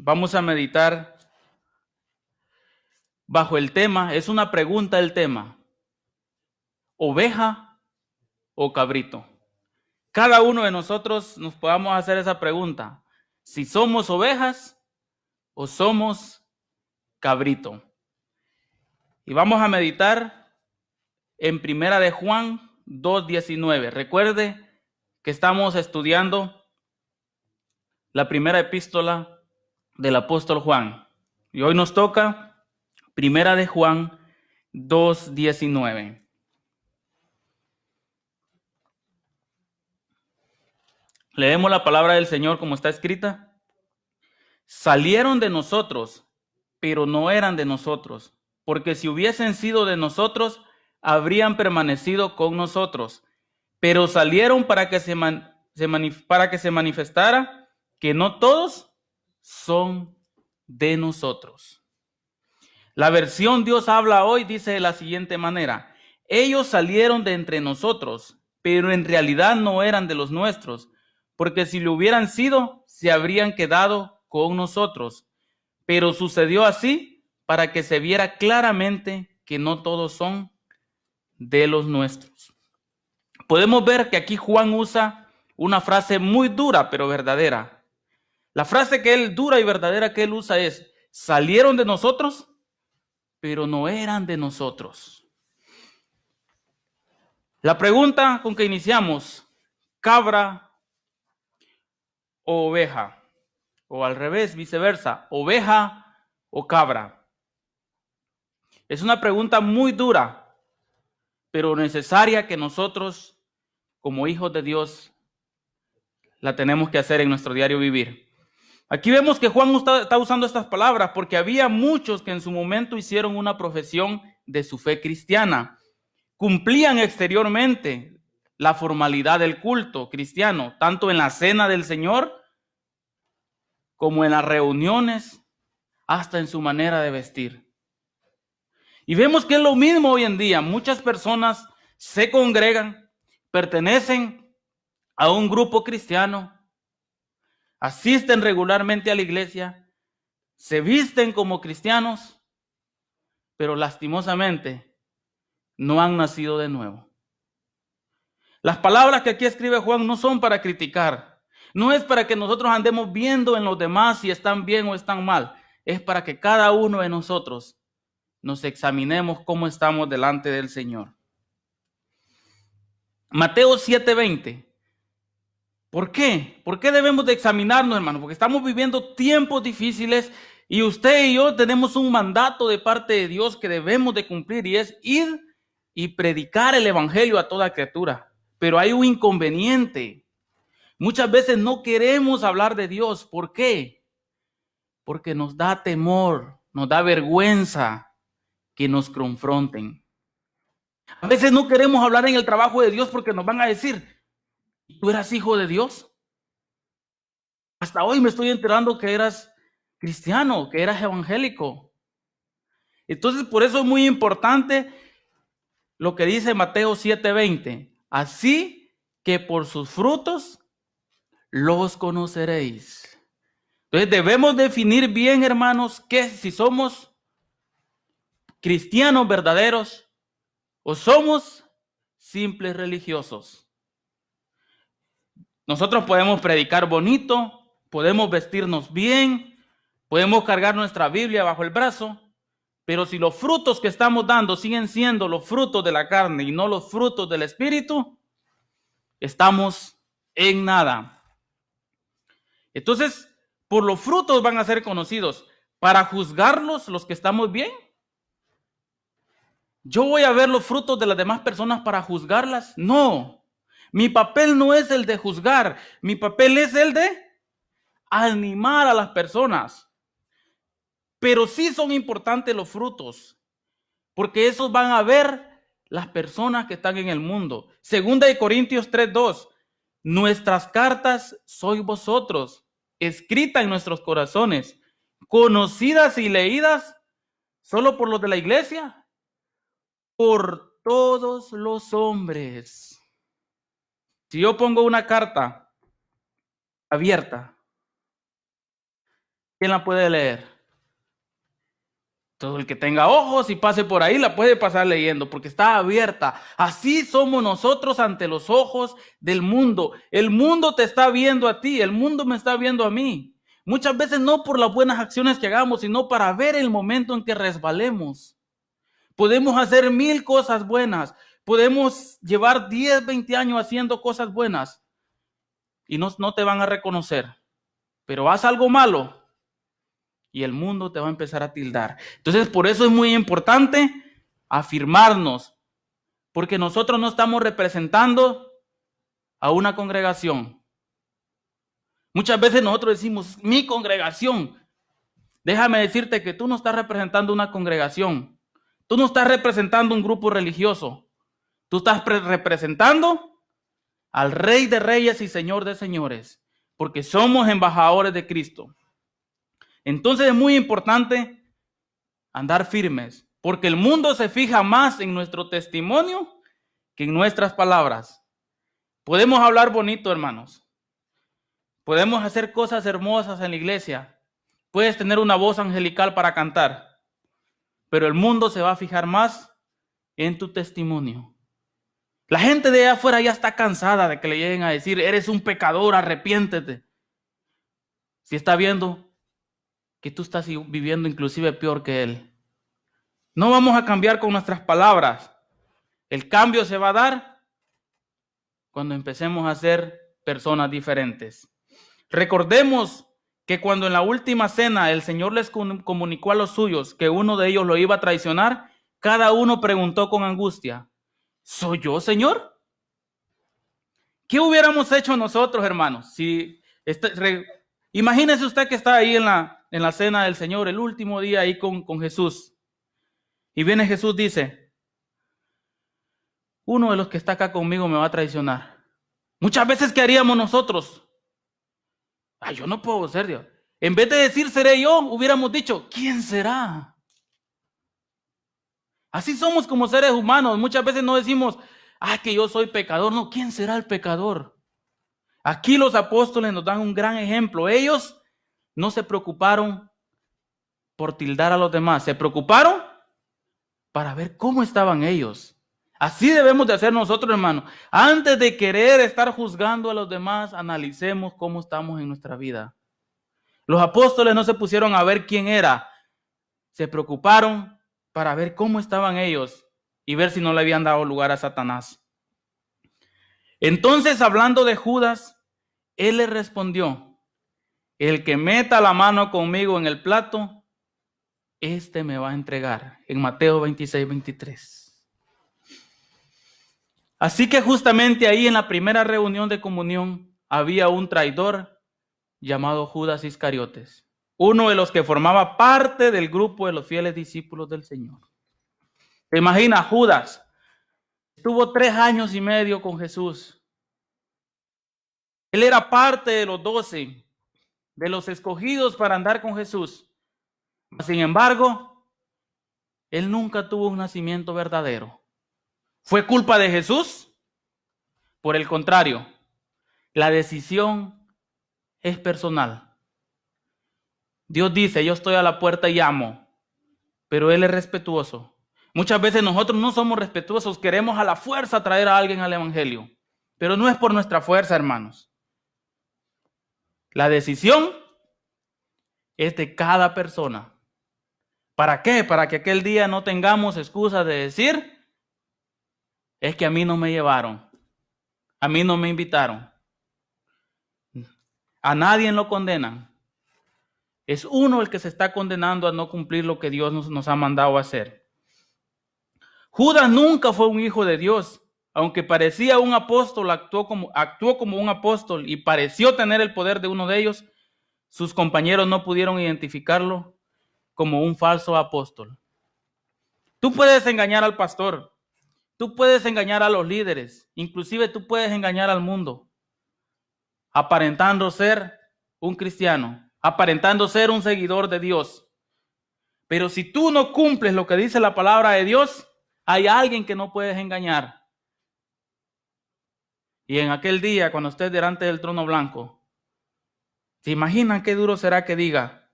Vamos a meditar bajo el tema, es una pregunta el tema, ¿oveja o cabrito? Cada uno de nosotros nos podamos hacer esa pregunta, si somos ovejas o somos cabrito. Y vamos a meditar en Primera de Juan 2:19. Recuerde que estamos estudiando la primera epístola del apóstol Juan. Y hoy nos toca Primera de Juan 2:19. Leemos la palabra del Señor como está escrita. Salieron de nosotros, pero no eran de nosotros, porque si hubiesen sido de nosotros, habrían permanecido con nosotros. Pero salieron para que se manifestara que no todos son de nosotros. La versión Dios habla hoy dice de la siguiente manera: ellos salieron de entre nosotros, pero en realidad no eran de los nuestros, porque si lo hubieran sido, se habrían quedado con nosotros. Pero sucedió así para que se viera claramente que no todos son de los nuestros. Podemos ver que aquí Juan usa una frase muy dura pero verdadera. La frase dura y verdadera que él usa es: salieron de nosotros, pero no eran de nosotros. La pregunta con que iniciamos, cabra o oveja, o al revés, viceversa, oveja o cabra. Es una pregunta muy dura, pero necesaria que nosotros, como hijos de Dios, la tenemos que hacer en nuestro diario vivir. Aquí vemos que Juan está usando estas palabras porque había muchos que en su momento hicieron una profesión de su fe cristiana. Cumplían exteriormente la formalidad del culto cristiano, tanto en la cena del Señor como en las reuniones, hasta en su manera de vestir. Y vemos que es lo mismo hoy en día. Muchas personas se congregan, pertenecen a un grupo cristiano, asisten regularmente a la iglesia, se visten como cristianos, pero lastimosamente no han nacido de nuevo. Las palabras que aquí escribe Juan no son para criticar, no es para que nosotros andemos viendo en los demás si están bien o están mal, es para que cada uno de nosotros nos examinemos cómo estamos delante del Señor. Mateo 7:20. ¿Por qué? ¿Por qué debemos de examinarnos, hermano? Porque estamos viviendo tiempos difíciles y usted y yo tenemos un mandato de parte de Dios que debemos de cumplir, y es ir y predicar el evangelio a toda criatura. Pero hay un inconveniente. Muchas veces no queremos hablar de Dios. ¿Por qué? Porque nos da temor, nos da vergüenza que nos confronten. A veces no queremos hablar en el trabajo de Dios porque nos van a decir: ¿tú eras hijo de Dios? Hasta hoy me estoy enterando que eras cristiano, que eras evangélico. Entonces, por eso es muy importante lo que dice Mateo 7:20. Así que por sus frutos los conoceréis. Entonces, debemos definir bien, hermanos, que si somos cristianos verdaderos o somos simples religiosos. Nosotros podemos predicar bonito, podemos vestirnos bien, podemos cargar nuestra Biblia bajo el brazo, pero si los frutos que estamos dando siguen siendo los frutos de la carne y no los frutos del Espíritu, estamos en nada. Entonces, por los frutos van a ser conocidos. Para juzgarlos, los que estamos bien, ¿yo voy a ver los frutos de las demás personas para juzgarlas? No. Mi papel no es el de juzgar. Mi papel es el de animar a las personas. Pero sí son importantes los frutos, porque esos van a ver las personas que están en el mundo. Segunda de Corintios 3:2. Nuestras cartas sois vosotros, escritas en nuestros corazones, conocidas y leídas solo por los de la iglesia, por todos los hombres. Si yo pongo una carta abierta, ¿Quién la puede leer? Todo el que tenga ojos y pase por ahí la puede pasar leyendo porque está abierta. Así somos nosotros ante los ojos del mundo. El mundo te está viendo a ti, el mundo me está viendo a mí. Muchas veces no por las buenas acciones que hagamos, sino para ver el momento en que resbalemos. Podemos hacer 1000 cosas buenas. Podemos llevar 10, 20 años haciendo cosas buenas y no te van a reconocer. Pero haz algo malo y el mundo te va a empezar a tildar. Entonces, por eso es muy importante afirmarnos, porque nosotros no estamos representando a una congregación. Muchas veces nosotros decimos, mi congregación. Déjame decirte que tú no estás representando una congregación. Tú no estás representando un grupo religioso. Tú estás representando al Rey de Reyes y Señor de Señores, porque somos embajadores de Cristo. Entonces es muy importante andar firmes, porque el mundo se fija más en nuestro testimonio que en nuestras palabras. Podemos hablar bonito, hermanos. Podemos hacer cosas hermosas en la iglesia. Puedes tener una voz angelical para cantar, pero el mundo se va a fijar más en tu testimonio. La gente de allá afuera ya está cansada de que le lleguen a decir, eres un pecador, arrepiéntete. Si está viendo que tú estás viviendo inclusive peor que él. No vamos a cambiar con nuestras palabras. El cambio se va a dar cuando empecemos a ser personas diferentes. Recordemos que cuando en la última cena el Señor les comunicó a los suyos que uno de ellos lo iba a traicionar, cada uno preguntó con angustia, ¿soy yo, Señor? ¿Qué hubiéramos hecho nosotros, hermanos? Imagínese usted que está ahí en la cena del Señor, el último día ahí con Jesús. Y viene Jesús, dice, uno de los que está acá conmigo me va a traicionar. Muchas veces, ¿qué haríamos nosotros? Yo no puedo ser Dios. En vez de decir, seré yo, hubiéramos dicho, ¿quién será? Así somos como seres humanos. Muchas veces no decimos, que yo soy pecador. No, ¿quién será el pecador? Aquí los apóstoles nos dan un gran ejemplo. Ellos no se preocuparon por tildar a los demás. Se preocuparon para ver cómo estaban ellos. Así debemos de hacer nosotros, hermanos. Antes de querer estar juzgando a los demás, analicemos cómo estamos en nuestra vida. Los apóstoles no se pusieron a ver quién era. Se preocuparon para ver cómo estaban ellos y ver si no le habían dado lugar a Satanás. Entonces, hablando de Judas, él le respondió, el que meta la mano conmigo en el plato, este me va a entregar. En Mateo 26, 23. Así que justamente ahí en la primera reunión de comunión había un traidor llamado Judas Iscariotes, uno de los que formaba parte del grupo de los fieles discípulos del Señor. ¿Te imaginas? Judas estuvo 3 años y medio con Jesús. Él era parte de los 12, de los escogidos para andar con Jesús. Sin embargo, él nunca tuvo un nacimiento verdadero. ¿Fue culpa de Jesús? Por el contrario, la decisión es personal. Dios dice, yo estoy a la puerta y llamo, pero Él es respetuoso. Muchas veces nosotros no somos respetuosos, queremos a la fuerza traer a alguien al evangelio, pero no es por nuestra fuerza, hermanos. La decisión es de cada persona. ¿Para qué? Para que aquel día no tengamos excusa de decir, es que a mí no me llevaron, a mí no me invitaron. A nadie lo condenan. Es uno el que se está condenando a no cumplir lo que Dios nos ha mandado a hacer. Judas nunca fue un hijo de Dios. Aunque parecía un apóstol, actuó como un apóstol y pareció tener el poder de uno de ellos, sus compañeros no pudieron identificarlo como un falso apóstol. Tú puedes engañar al pastor, tú puedes engañar a los líderes, inclusive tú puedes engañar al mundo, aparentando ser un cristiano, aparentando ser un seguidor de Dios. Pero si tú no cumples lo que dice la palabra de Dios, hay alguien que no puedes engañar. Y en aquel día, cuando estés delante del trono blanco, ¿se imaginan qué duro será que diga?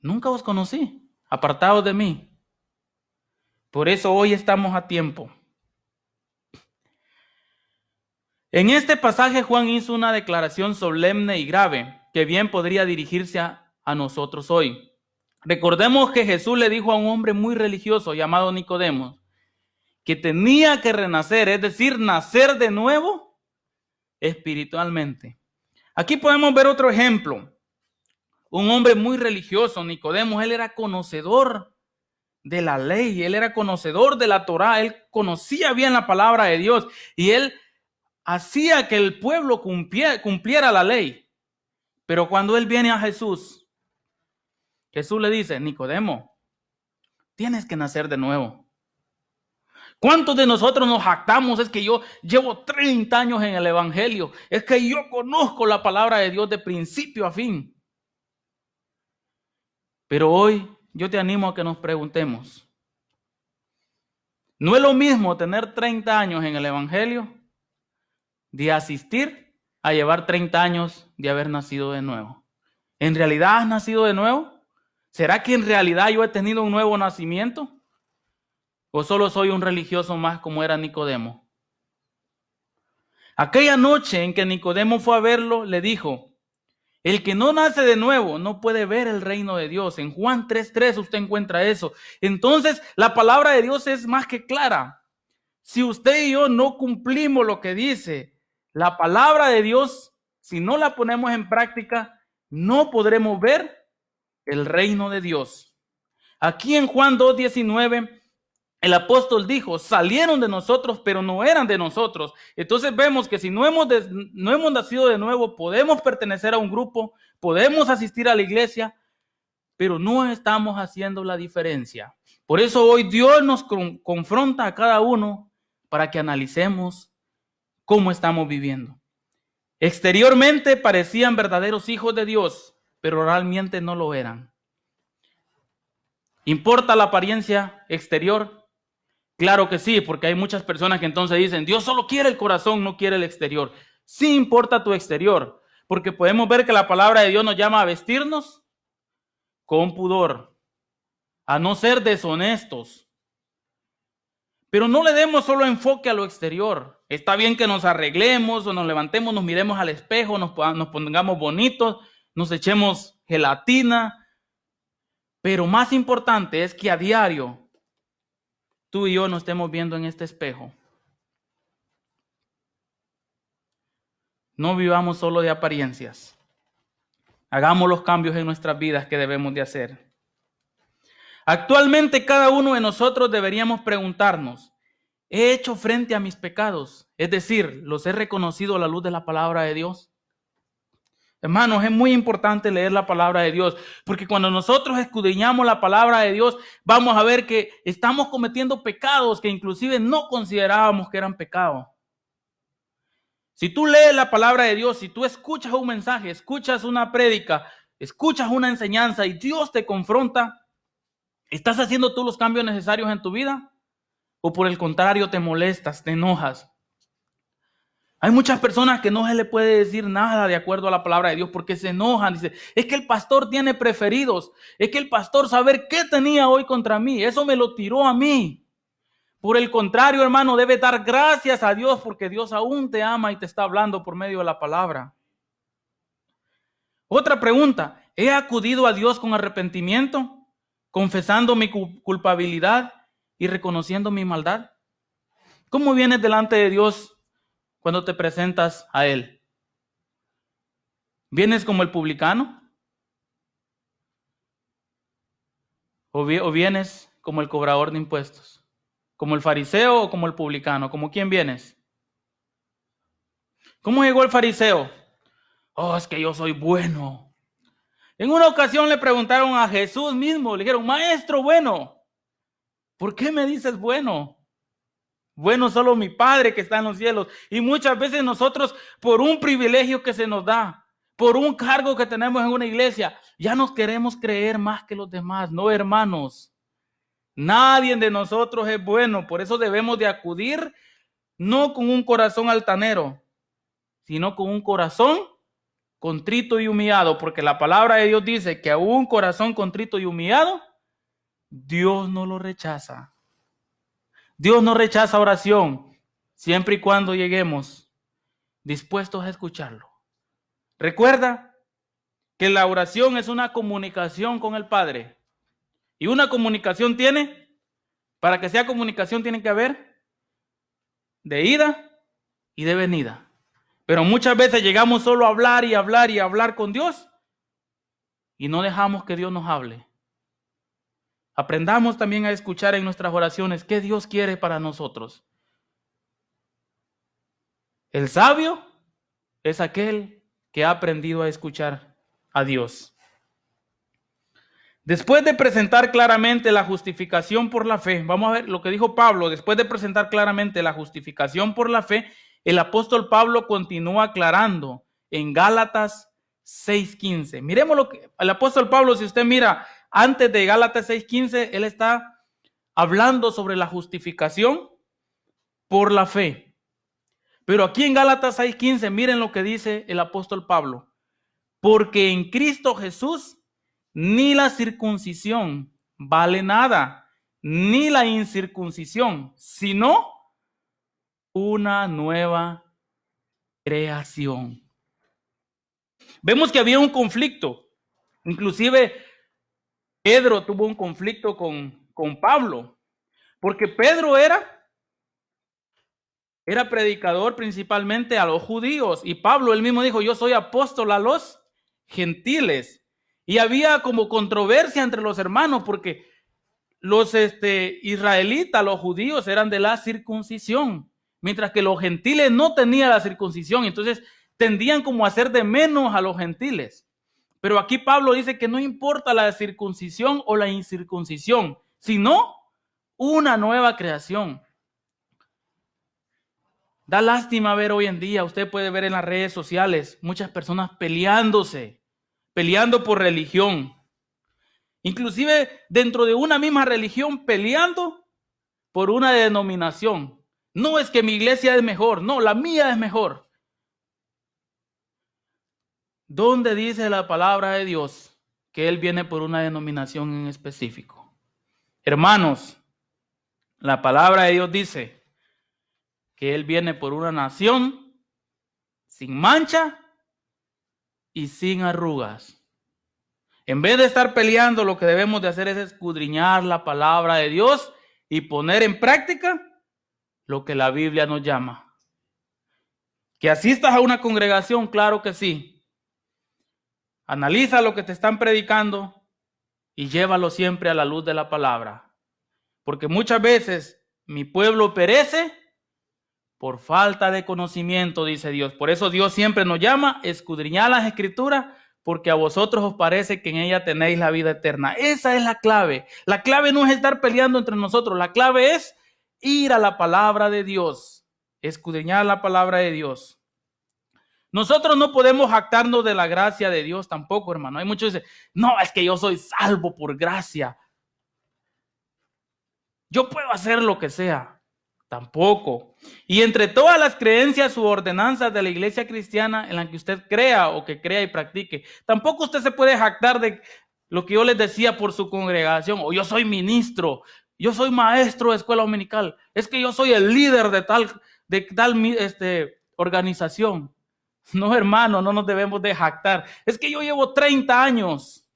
Nunca os conocí, apartados de mí. Por eso hoy estamos a tiempo. En este pasaje Juan hizo una declaración solemne y grave que bien podría dirigirse a nosotros hoy. Recordemos que Jesús le dijo a un hombre muy religioso llamado Nicodemo que tenía que renacer, es decir, nacer de nuevo espiritualmente. Aquí podemos ver otro ejemplo. Un hombre muy religioso, Nicodemo, él era conocedor de la ley, él era conocedor de la Torá, él conocía bien la palabra de Dios y él hacía que el pueblo cumpliera la ley. Pero cuando él viene a Jesús, Jesús le dice, Nicodemo, tienes que nacer de nuevo. ¿Cuántos de nosotros nos jactamos? Es que yo llevo 30 años en el evangelio, es que yo conozco la palabra de Dios de principio a fin. Pero hoy yo te animo a que nos preguntemos, ¿no es lo mismo tener 30 años en el evangelio de asistir a llevar 30 años de haber nacido de nuevo? ¿En realidad has nacido de nuevo? ¿Será que en realidad yo he tenido un nuevo nacimiento? ¿O solo soy un religioso más como era Nicodemo? Aquella noche en que Nicodemo fue a verlo, le dijo, el que no nace de nuevo no puede ver el reino de Dios. En Juan 3:3 usted encuentra eso. Entonces, la palabra de Dios es más que clara. Si usted y yo no cumplimos lo que dice la palabra de Dios, si no la ponemos en práctica, no podremos ver el reino de Dios. Aquí en Juan 2:19, el apóstol dijo, salieron de nosotros, pero no eran de nosotros. Entonces vemos que si no hemos nacido de nuevo, podemos pertenecer a un grupo, podemos asistir a la iglesia, pero no estamos haciendo la diferencia. Por eso hoy Dios nos confronta a cada uno para que analicemos cómo estamos viviendo. Exteriormente parecían verdaderos hijos de Dios, pero realmente no lo eran. ¿Importa la apariencia exterior? Claro que sí, porque hay muchas personas que entonces dicen, Dios solo quiere el corazón, no quiere el exterior. Sí importa tu exterior, porque podemos ver que la palabra de Dios nos llama a vestirnos con pudor, a no ser deshonestos. Pero no le demos solo enfoque a lo exterior. Está bien que nos arreglemos o nos levantemos, nos miremos al espejo, nos pongamos bonitos, nos echemos gelatina. Pero más importante es que a diario tú y yo nos estemos viendo en este espejo. No vivamos solo de apariencias. Hagamos los cambios en nuestras vidas que debemos de hacer. Actualmente cada uno de nosotros deberíamos preguntarnos, ¿he hecho frente a mis pecados? Es decir, ¿los he reconocido a la luz de la palabra de Dios? Hermanos, es muy importante leer la palabra de Dios, porque cuando nosotros escudriñamos la palabra de Dios, vamos a ver que estamos cometiendo pecados que inclusive no considerábamos que eran pecados. Si tú lees la palabra de Dios, si tú escuchas un mensaje, escuchas una prédica, escuchas una enseñanza y Dios te confronta, ¿estás haciendo tú los cambios necesarios en tu vida? ¿O por el contrario te molestas, te enojas? Hay muchas personas que no se le puede decir nada de acuerdo a la palabra de Dios porque se enojan. Dice, es que el pastor tiene preferidos. Es que el pastor saber qué tenía hoy contra mí. Eso me lo tiró a mí. Por el contrario, hermano, debe dar gracias a Dios porque Dios aún te ama y te está hablando por medio de la palabra. Otra pregunta, ¿he acudido a Dios con arrepentimiento, confesando mi culpabilidad y reconociendo mi maldad? ¿Cómo vienes delante de Dios cuando te presentas a Él? ¿Vienes como el publicano? ¿O vienes como el cobrador de impuestos? ¿Como el fariseo o como el publicano? ¿Como quién vienes? ¿Cómo llegó el fariseo? Oh, es que yo soy bueno. En una ocasión le preguntaron a Jesús mismo, le dijeron, maestro bueno, ¿por qué me dices bueno? Bueno solo mi Padre que está en los cielos. Y muchas veces nosotros, por un privilegio que se nos da, por un cargo que tenemos en una iglesia, ya nos queremos creer más que los demás. No, hermanos. Nadie de nosotros es bueno. Por eso debemos de acudir no con un corazón altanero, sino con un corazón contrito y humillado, porque la palabra de Dios dice que a un corazón contrito y humillado, Dios no lo rechaza. Dios no rechaza oración, siempre y cuando lleguemos dispuestos a escucharlo. Recuerda que la oración es una comunicación con el Padre. Y una comunicación para que sea comunicación tiene que haber de ida y de venida. Pero muchas veces llegamos solo a hablar y hablar y hablar con Dios y no dejamos que Dios nos hable. Aprendamos también a escuchar en nuestras oraciones qué Dios quiere para nosotros. El sabio es aquel que ha aprendido a escuchar a Dios. Después de presentar claramente la justificación por la fe, vamos a ver lo que dijo Pablo. Después de presentar claramente la justificación por la fe, el apóstol Pablo continúa aclarando en Gálatas 6:15. Miremos lo que el apóstol Pablo, si usted mira, antes de Gálatas 6:15, él está hablando sobre la justificación por la fe. Pero aquí en Gálatas 6:15, miren lo que dice el apóstol Pablo. Porque en Cristo Jesús ni la circuncisión vale nada, ni la incircuncisión, sino una nueva creación. Vemos que había un conflicto. Inclusive Pedro tuvo un conflicto con Pablo, porque Pedro era predicador principalmente a los judíos, y Pablo él mismo dijo, yo soy apóstol a los gentiles. Y había como controversia entre los hermanos, porque los israelitas, los judíos, eran de la circuncisión, mientras que los gentiles no tenían la circuncisión. Entonces tendían como a hacer de menos a los gentiles. Pero aquí Pablo dice que no importa la circuncisión o la incircuncisión, sino una nueva creación. Da lástima ver hoy en día, usted puede ver en las redes sociales, muchas personas peleando por religión. Inclusive dentro de una misma religión peleando por una denominación. No es que mi iglesia es mejor, no, la mía es mejor. ¿Dónde dice la palabra de Dios que Él viene por una denominación en específico? Hermanos, la palabra de Dios dice que Él viene por una nación sin mancha y sin arrugas. En vez de estar peleando, lo que debemos de hacer es escudriñar la palabra de Dios y poner en práctica lo que la Biblia nos llama. ¿Que asistas a una congregación? Claro que sí. Analiza lo que te están predicando y llévalo siempre a la luz de la palabra. Porque muchas veces mi pueblo perece por falta de conocimiento, dice Dios. Por eso Dios siempre nos llama a escudriñar las Escrituras, porque a vosotros os parece que en ella tenéis la vida eterna. Esa es la clave. La clave no es estar peleando entre nosotros. La clave es ir a la palabra de Dios, escudriñar la palabra de Dios. Nosotros no podemos jactarnos de la gracia de Dios tampoco, hermano. Hay muchos que dicen, no, es que yo soy salvo por gracia. Yo puedo hacer lo que sea. Tampoco. Y entre todas las creencias u ordenanzas de la iglesia cristiana en la que usted crea o que crea y practique, tampoco usted se puede jactar de lo que yo les decía por su congregación, o yo soy ministro, yo soy maestro de escuela dominical, es que yo soy el líder de tal organización. No, hermano, no nos debemos de jactar. Es que yo llevo 30 años.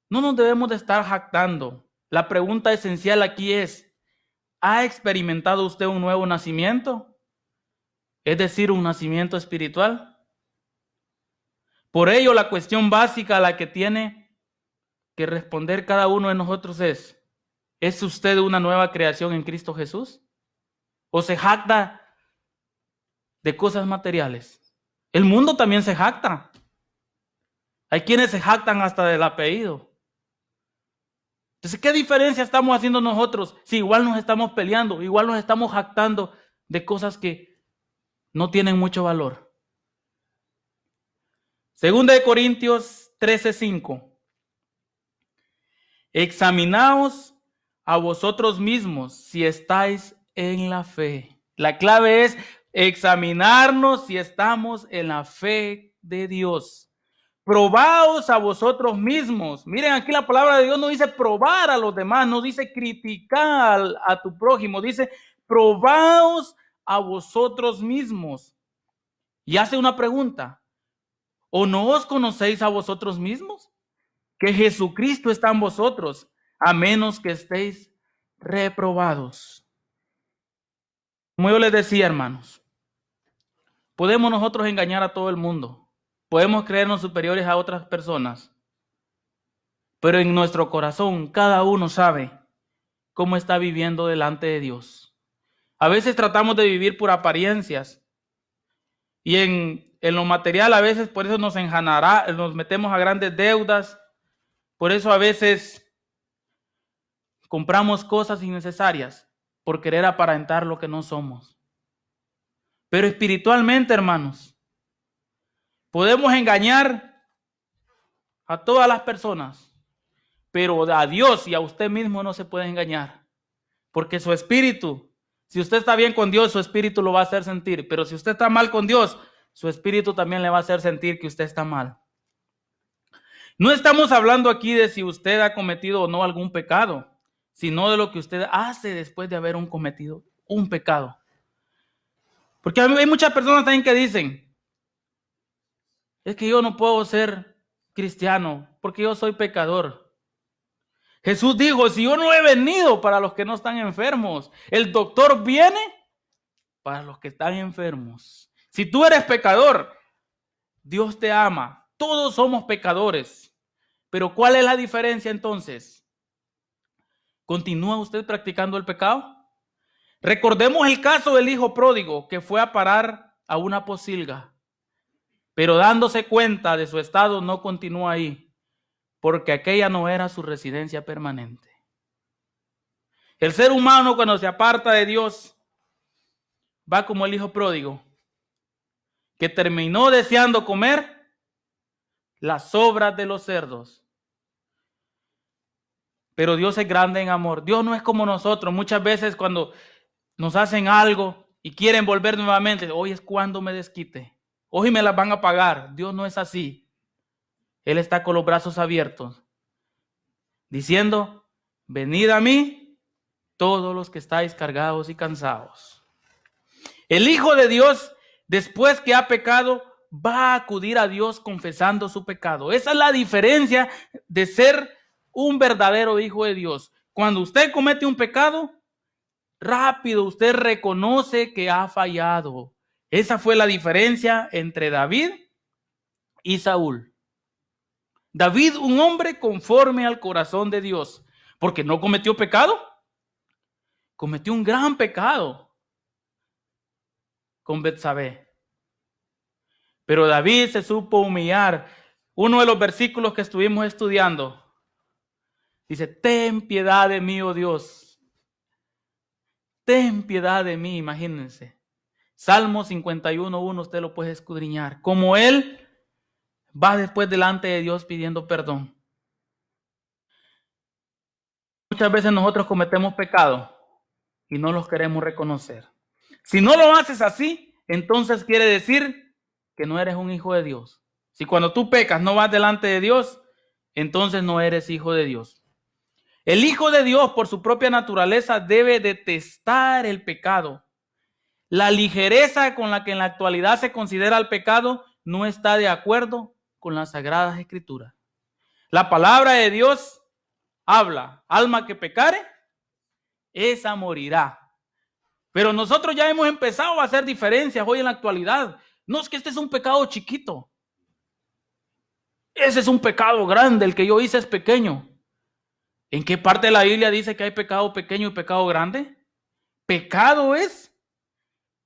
No nos debemos de estar jactando. La pregunta esencial aquí es, ¿ha experimentado usted un nuevo nacimiento? Es decir, un nacimiento espiritual. Por ello, la cuestión básica a la que tiene que responder cada uno de nosotros ¿es usted una nueva creación en Cristo Jesús? ¿O se jacta de cosas materiales? El mundo también se jacta. Hay quienes se jactan hasta del apellido. Entonces, ¿qué diferencia estamos haciendo nosotros si igual nos estamos peleando, igual nos estamos jactando de cosas que no tienen mucho valor? Segunda de Corintios 13:5. Examinaos a vosotros mismos si estáis en la fe. La clave es examinarnos si estamos en la fe de Dios. Probaos a vosotros mismos. Miren, aquí la palabra de Dios no dice probar a los demás, no dice criticar a tu prójimo, dice probaos a vosotros mismos. Y hace una pregunta: ¿o no os conocéis a vosotros mismos? Que Jesucristo está en vosotros, a menos que estéis reprobados. Como yo les decía, hermanos, podemos nosotros engañar a todo el mundo, podemos creernos superiores a otras personas, pero en nuestro corazón cada uno sabe cómo está viviendo delante de Dios. A veces tratamos de vivir por apariencias y en lo material a veces por eso nos metemos a grandes deudas, por eso a veces compramos cosas innecesarias por querer aparentar lo que no somos. Pero espiritualmente, hermanos, podemos engañar a todas las personas, pero a Dios y a usted mismo no se puede engañar, porque su espíritu, si usted está bien con Dios, su espíritu lo va a hacer sentir, pero si usted está mal con Dios, su espíritu también le va a hacer sentir que usted está mal. No estamos hablando aquí de si usted ha cometido o no algún pecado, sino de lo que usted hace después de haber cometido un pecado. Porque hay muchas personas también que dicen, es que yo no puedo ser cristiano porque yo soy pecador. Jesús dijo, si yo no he venido para los que no están enfermos, el doctor viene para los que están enfermos. Si tú eres pecador, Dios te ama. Todos somos pecadores. Pero ¿cuál es la diferencia entonces? ¿Continúa usted practicando el pecado? Recordemos el caso del hijo pródigo que fue a parar a una pocilga, pero dándose cuenta de su estado no continuó ahí, porque aquella no era su residencia permanente. El ser humano cuando se aparta de Dios va como el hijo pródigo, que terminó deseando comer las sobras de los cerdos. Pero Dios es grande en amor. Dios no es como nosotros. Muchas veces cuando nos hacen algo y quieren volver nuevamente, hoy es cuando me desquite. Hoy me las van a pagar. Dios no es así. Él está con los brazos abiertos, diciendo, venid a mí, todos los que estáis cargados y cansados. El Hijo de Dios, después que ha pecado, va a acudir a Dios confesando su pecado. Esa es la diferencia de ser un verdadero hijo de Dios. Cuando usted comete un pecado, rápido usted reconoce que ha fallado. Esa fue la diferencia entre David y Saúl. David, un hombre conforme al corazón de Dios, porque no cometió pecado, cometió un gran pecado con Betsabé. Pero David se supo humillar. Uno de los versículos que estuvimos estudiando dice, ten piedad de mí, oh Dios. Ten piedad de mí, imagínense. Salmo 51:1, usted lo puede escudriñar. Como él va después delante de Dios pidiendo perdón. Muchas veces nosotros cometemos pecado y no los queremos reconocer. Si no lo haces así, entonces quiere decir que no eres un hijo de Dios. Si cuando tú pecas no vas delante de Dios, entonces no eres hijo de Dios. El hijo de Dios, por su propia naturaleza, debe detestar el pecado. La ligereza con la que en la actualidad se considera el pecado no está de acuerdo con las Sagradas Escrituras. La palabra de Dios habla, alma que pecare, esa morirá. Pero nosotros ya hemos empezado a hacer diferencias hoy en la actualidad. No es que este es un pecado chiquito. Ese es un pecado grande, el que yo hice es pequeño. ¿En qué parte de la Biblia dice que hay pecado pequeño y pecado grande? Pecado es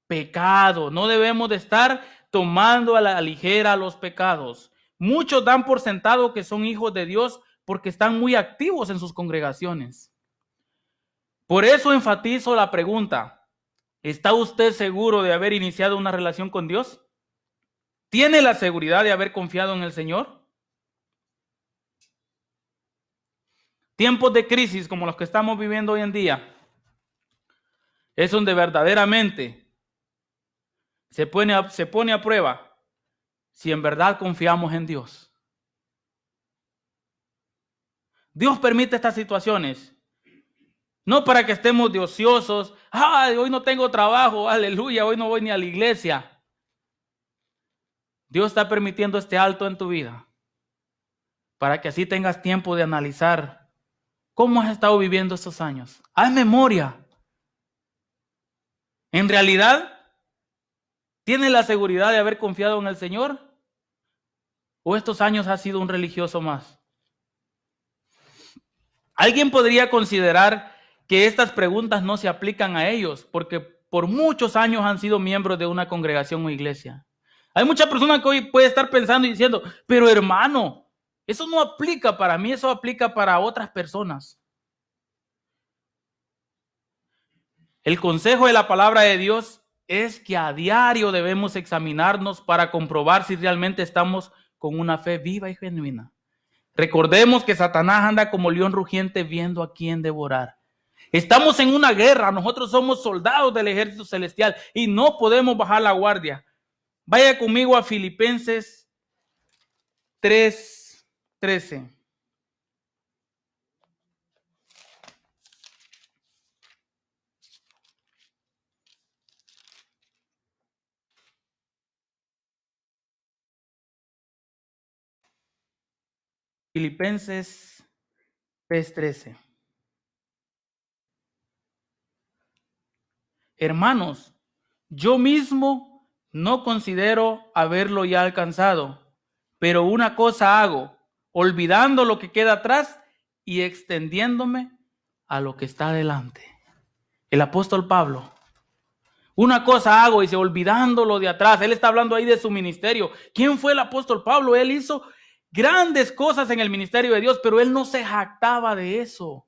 pecado. No debemos de estar tomando a la ligera los pecados. Muchos dan por sentado que son hijos de Dios porque están muy activos en sus congregaciones. Por eso enfatizo la pregunta. ¿Está usted seguro de haber iniciado una relación con Dios? ¿Tiene la seguridad de haber confiado en el Señor? Tiempos de crisis como los que estamos viviendo hoy en día es donde verdaderamente se pone a prueba si en verdad confiamos en Dios. Dios permite estas situaciones, no para que estemos de ociosos. ¡Ay, hoy no tengo trabajo! ¡Aleluya! Hoy no voy ni a la iglesia. Dios está permitiendo este alto en tu vida para que así tengas tiempo de analizar cómo has estado viviendo estos años. Haz memoria. ¿En realidad tienes la seguridad de haber confiado en el Señor? ¿O estos años has sido un religioso más? Alguien podría considerar que estas preguntas no se aplican a ellos porque por muchos años han sido miembros de una congregación o iglesia. Hay muchas personas que hoy pueden estar pensando y diciendo, pero hermano, eso no aplica para mí, eso aplica para otras personas. El consejo de la palabra de Dios es que a diario debemos examinarnos para comprobar si realmente estamos con una fe viva y genuina. Recordemos que Satanás anda como león rugiente viendo a quién devorar. Estamos en una guerra, nosotros somos soldados del ejército celestial y no podemos bajar la guardia. Vaya conmigo a Filipenses 3:13. Filipenses 3:13. Hermanos, yo mismo no considero haberlo ya alcanzado, pero una cosa hago, olvidando lo que queda atrás y extendiéndome a lo que está delante. El apóstol Pablo. Una cosa hago, dice, olvidando lo de atrás. Él está hablando ahí de su ministerio. ¿Quién fue el apóstol Pablo? Él hizo grandes cosas en el ministerio de Dios, pero él no se jactaba de eso.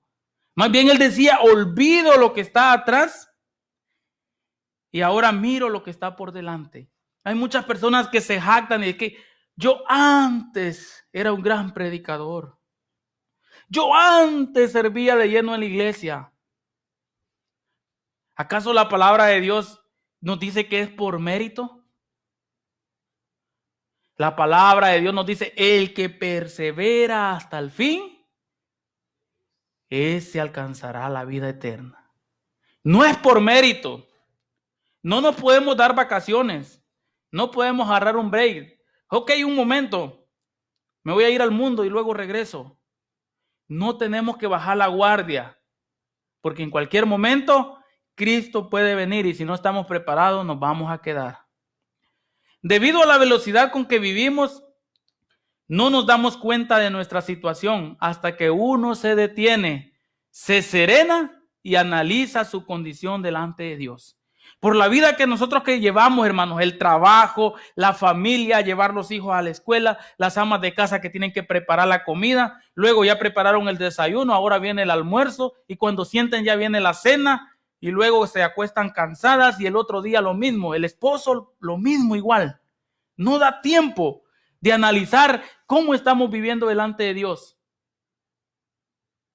Más bien él decía, olvido lo que está atrás y ahora miro lo que está por delante. Hay muchas personas que se jactan de que yo antes era un gran predicador. Yo antes servía de lleno en la iglesia. ¿Acaso la palabra de Dios nos dice que es por mérito? La palabra de Dios nos dice, el que persevera hasta el fin, ese alcanzará la vida eterna. No es por mérito. No nos podemos dar vacaciones. No podemos agarrar un break. Ok, un momento. Me voy a ir al mundo y luego regreso. No tenemos que bajar la guardia, porque en cualquier momento Cristo puede venir y si no estamos preparados nos vamos a quedar. Debido a la velocidad con que vivimos, no nos damos cuenta de nuestra situación hasta que uno se detiene, se serena y analiza su condición delante de Dios. Por la vida que nosotros que llevamos, hermanos, el trabajo, la familia, llevar los hijos a la escuela, las amas de casa que tienen que preparar la comida, luego ya prepararon el desayuno, ahora viene el almuerzo y cuando sienten ya viene la cena y luego se acuestan cansadas y el otro día lo mismo, el esposo lo mismo igual. No da tiempo de analizar cómo estamos viviendo delante de Dios.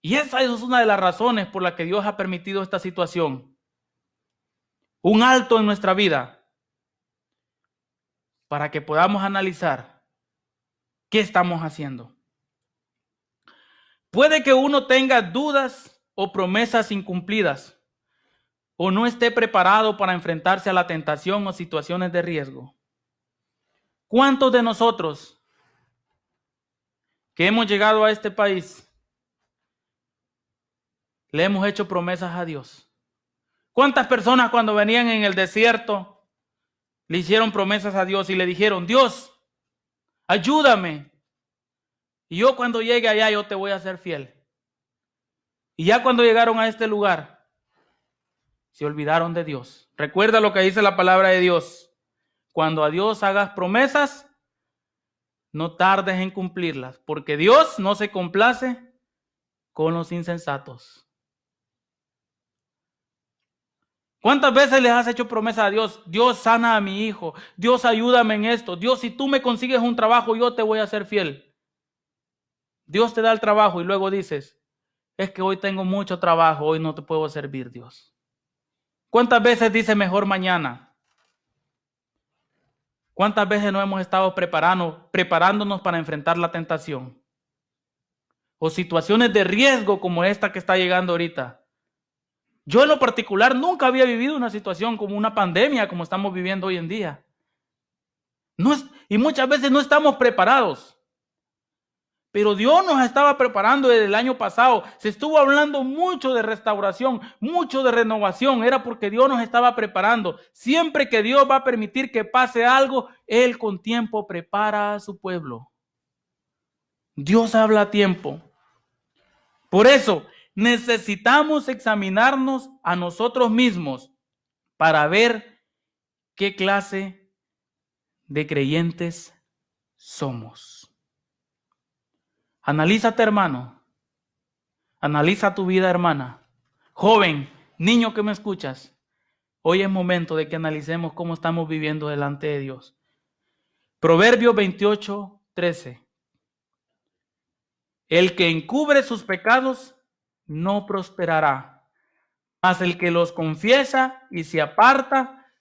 Y esa es una de las razones por las que Dios ha permitido esta situación. Un alto en nuestra vida para que podamos analizar qué estamos haciendo. Puede que uno tenga dudas o promesas incumplidas o no esté preparado para enfrentarse a la tentación o situaciones de riesgo. ¿Cuántos de nosotros que hemos llegado a este país le hemos hecho promesas a Dios? ¿Cuántas personas cuando venían en el desierto le hicieron promesas a Dios y le dijeron, Dios, ayúdame? Y yo cuando llegue allá yo te voy a ser fiel. Y ya cuando llegaron a este lugar, se olvidaron de Dios. Recuerda lo que dice la palabra de Dios. Cuando a Dios hagas promesas, no tardes en cumplirlas, porque Dios no se complace con los insensatos. ¿Cuántas veces les has hecho promesa a Dios? Dios, sana a mi hijo. Dios, ayúdame en esto. Dios, si tú me consigues un trabajo, yo te voy a ser fiel. Dios te da el trabajo y luego dices, es que hoy tengo mucho trabajo, hoy no te puedo servir, Dios. ¿Cuántas veces dice mejor mañana? ¿Cuántas veces no hemos estado preparándonos para enfrentar la tentación? O situaciones de riesgo como esta que está llegando ahorita. Yo en lo particular nunca había vivido una situación como una pandemia como estamos viviendo hoy en día. Y muchas veces no estamos preparados. Pero Dios nos estaba preparando desde el año pasado. Se estuvo hablando mucho de restauración, mucho de renovación. Era porque Dios nos estaba preparando. Siempre que Dios va a permitir que pase algo, Él con tiempo prepara a su pueblo. Dios habla a tiempo. Por eso necesitamos examinarnos a nosotros mismos para ver qué clase de creyentes somos. Analízate, hermano. Analiza tu vida, hermana. Joven, niño que me escuchas. Hoy es momento de que analicemos cómo estamos viviendo delante de Dios. Proverbios 28:13. El que encubre sus pecados no prosperará, mas el que los confiesa y se aparta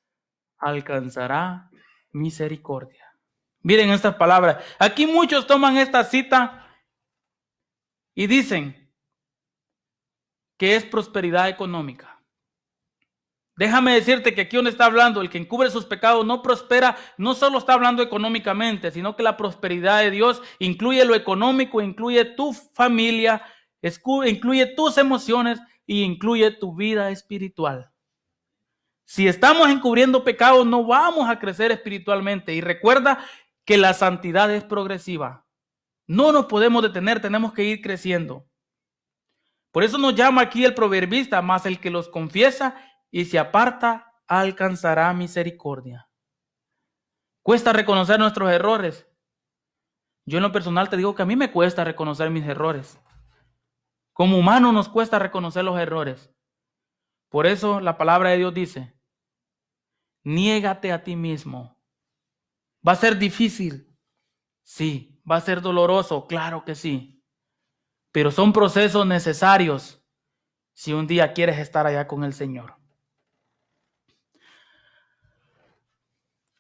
alcanzará misericordia. Miren estas palabras. Aquí muchos toman esta cita y dicen que es prosperidad económica. Déjame decirte que aquí donde está hablando, el que encubre sus pecados no prospera, no solo está hablando económicamente, sino que la prosperidad de Dios incluye lo económico, incluye tu familia, incluye tus emociones y incluye tu vida espiritual. Si estamos encubriendo pecados, no vamos a crecer espiritualmente. Y recuerda que la santidad es progresiva. No nos podemos detener, tenemos que ir creciendo. Por eso nos llama aquí el proverbista, mas el que los confiesa y se aparta alcanzará misericordia. Cuesta reconocer nuestros errores. Yo en lo personal te digo que a mí me cuesta reconocer mis errores. Como humano nos cuesta reconocer los errores. Por eso la palabra de Dios dice, niégate a ti mismo. ¿Va a ser difícil? Sí. ¿Va a ser doloroso? Claro que sí. Pero son procesos necesarios si un día quieres estar allá con el Señor.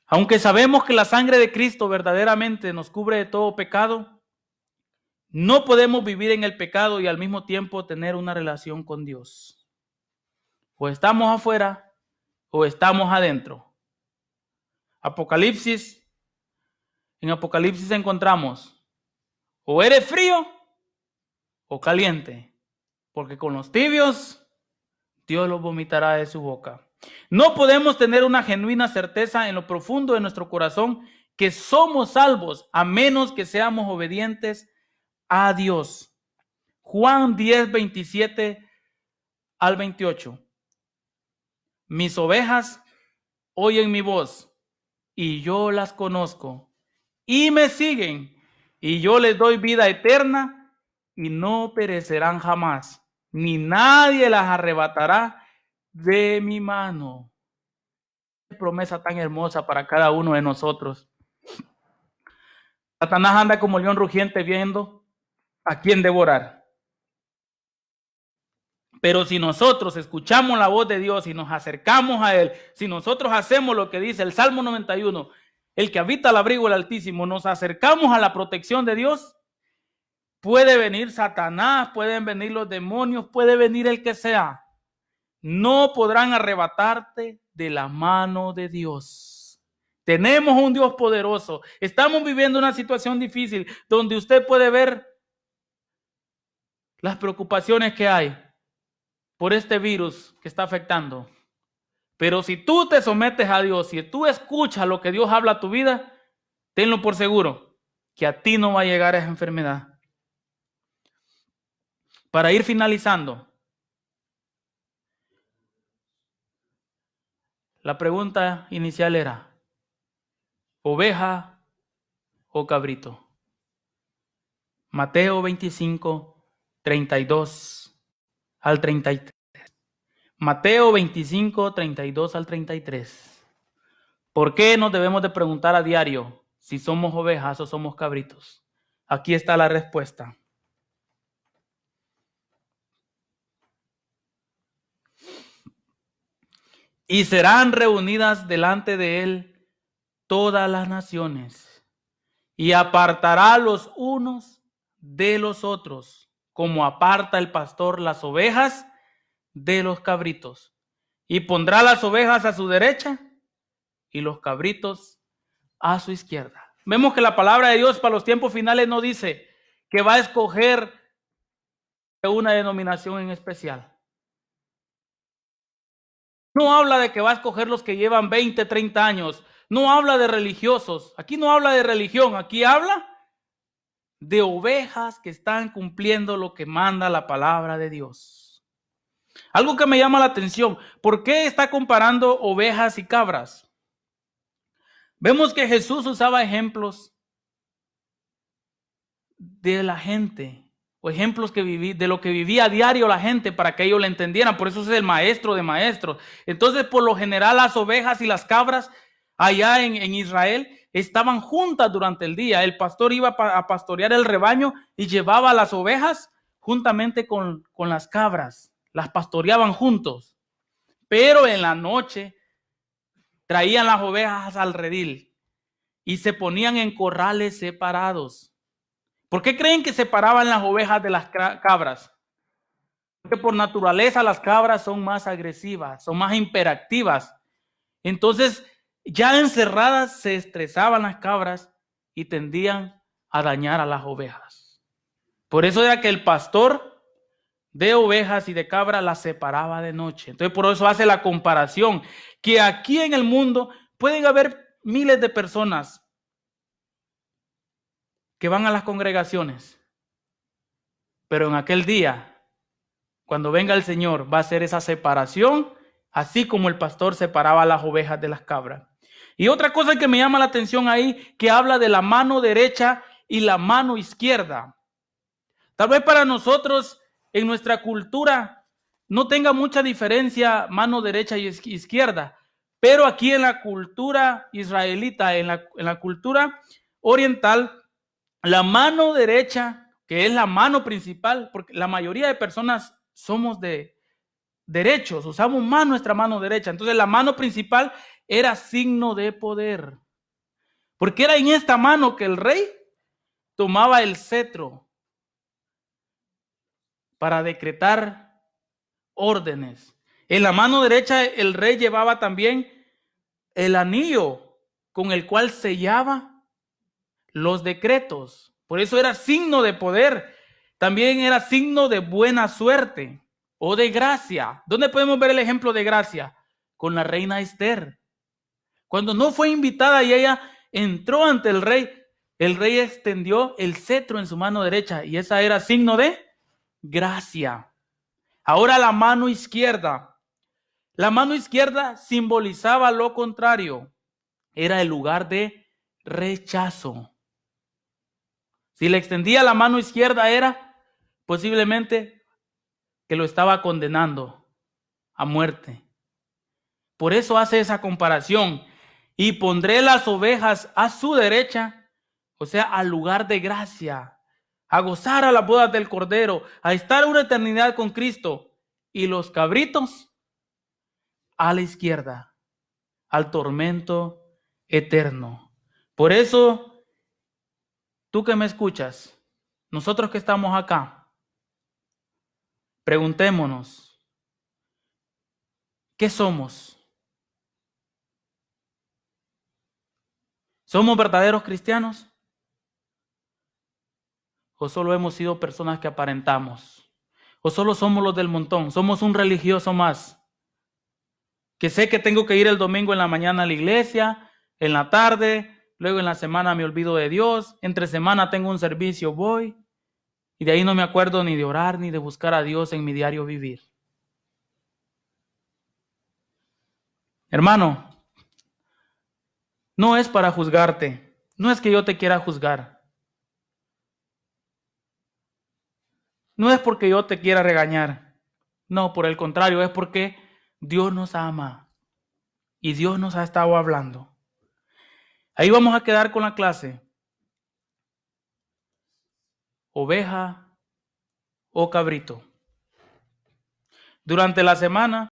Aunque sabemos que la sangre de Cristo verdaderamente nos cubre de todo pecado, no podemos vivir en el pecado y al mismo tiempo tener una relación con Dios. O estamos afuera o estamos adentro. En Apocalipsis encontramos o eres frío o caliente, porque con los tibios Dios los vomitará de su boca. No podemos tener una genuina certeza en lo profundo de nuestro corazón que somos salvos a menos que seamos obedientes a Dios. Juan 10:27-28. Mis ovejas oyen mi voz y yo las conozco y me siguen y yo les doy vida eterna y no perecerán jamás, ni nadie las arrebatará de mi mano. Qué promesa tan hermosa para cada uno de nosotros. Satanás anda como león rugiente viendo a quién devorar. Pero si nosotros escuchamos la voz de Dios y nos acercamos a Él, si nosotros hacemos lo que dice el Salmo 91, el que habita al abrigo del Altísimo, nos acercamos a la protección de Dios, puede venir Satanás, pueden venir los demonios, puede venir el que sea. No podrán arrebatarte de la mano de Dios. Tenemos un Dios poderoso. Estamos viviendo una situación difícil donde usted puede ver las preocupaciones que hay por este virus que está afectando. Pero si tú te sometes a Dios, si tú escuchas lo que Dios habla a tu vida, tenlo por seguro que a ti no va a llegar esa enfermedad. Para ir finalizando, la pregunta inicial era, ¿oveja o cabrito? Mateo 25:32-33. Mateo 25:32-33. ¿Por qué nos debemos de preguntar a diario si somos ovejas o somos cabritos? Aquí está la respuesta. Y serán reunidas delante de él todas las naciones y apartará los unos de los otros, como aparta el pastor las ovejas de los cabritos. Y pondrá las ovejas a su derecha y los cabritos a su izquierda. Vemos que la palabra de Dios para los tiempos finales no dice que va a escoger una denominación en especial. No habla de que va a escoger los que llevan 20, 30 años. No habla de religiosos. Aquí no habla de religión. Aquí habla de ovejas que están cumpliendo lo que manda la palabra de Dios. Algo que me llama la atención. ¿Por qué está comparando ovejas y cabras? Vemos que Jesús usaba ejemplos de la gente, o ejemplos de lo que vivía a diario la gente para que ellos le entendieran. Por eso es el maestro de maestros. Entonces, por lo general, las ovejas y las cabras allá en Israel estaban juntas durante el día. El pastor iba a pastorear el rebaño y llevaba las ovejas juntamente con las cabras. Las pastoreaban juntos. Pero en la noche traían las ovejas al redil y se ponían en corrales separados. ¿Por qué creen que separaban las ovejas de las cabras? Porque por naturaleza las cabras son más agresivas, son más hiperactivas. Entonces, ya encerradas se estresaban las cabras y tendían a dañar a las ovejas. Por eso era que el pastor de ovejas y de cabras las separaba de noche. Entonces, por eso hace la comparación, que aquí en el mundo pueden haber miles de personas que van a las congregaciones, pero en aquel día, cuando venga el Señor, va a hacer esa separación, así como el pastor separaba las ovejas de las cabras. Y otra cosa que me llama la atención ahí, que habla de la mano derecha y la mano izquierda. Tal vez para nosotros, en nuestra cultura, no tenga mucha diferencia mano derecha y izquierda, pero aquí en la cultura israelita, en la cultura oriental, la mano derecha, que es la mano principal, porque la mayoría de personas somos de derechos, usamos más nuestra mano derecha. Entonces la mano principal era signo de poder, porque era en esta mano que el rey tomaba el cetro para decretar órdenes. En la mano derecha el rey llevaba también el anillo con el cual sellaba los decretos. Por eso era signo de poder. También era signo de buena suerte o de gracia. ¿Dónde podemos ver el ejemplo de gracia? Con la reina Esther. Cuando no fue invitada y ella entró ante el rey extendió el cetro en su mano derecha y esa era signo de gracia. Ahora la mano izquierda. La mano izquierda simbolizaba lo contrario. Era el lugar de rechazo. Si le extendía la mano izquierda era posiblemente que lo estaba condenando a muerte. Por eso hace esa comparación. Y pondré las ovejas a su derecha, o sea, al lugar de gracia, a gozar a las bodas del Cordero, a estar una eternidad con Cristo. Y los cabritos a la izquierda, al tormento eterno. Por eso, tú que me escuchas, nosotros que estamos acá, preguntémonos, ¿qué somos? ¿Somos verdaderos cristianos? ¿O solo hemos sido personas que aparentamos? ¿O solo somos los del montón? ¿Somos un religioso más? Que sé que tengo que ir el domingo en la mañana a la iglesia, en la tarde, luego en la semana me olvido de Dios, entre semana tengo un servicio, voy, y de ahí no me acuerdo ni de orar ni de buscar a Dios en mi diario vivir. Hermano, no es para juzgarte, no es que yo te quiera juzgar, no es porque yo te quiera regañar, no, por el contrario, es porque Dios nos ama y Dios nos ha estado hablando. Ahí vamos a quedar con la clase. Oveja o cabrito. Durante la semana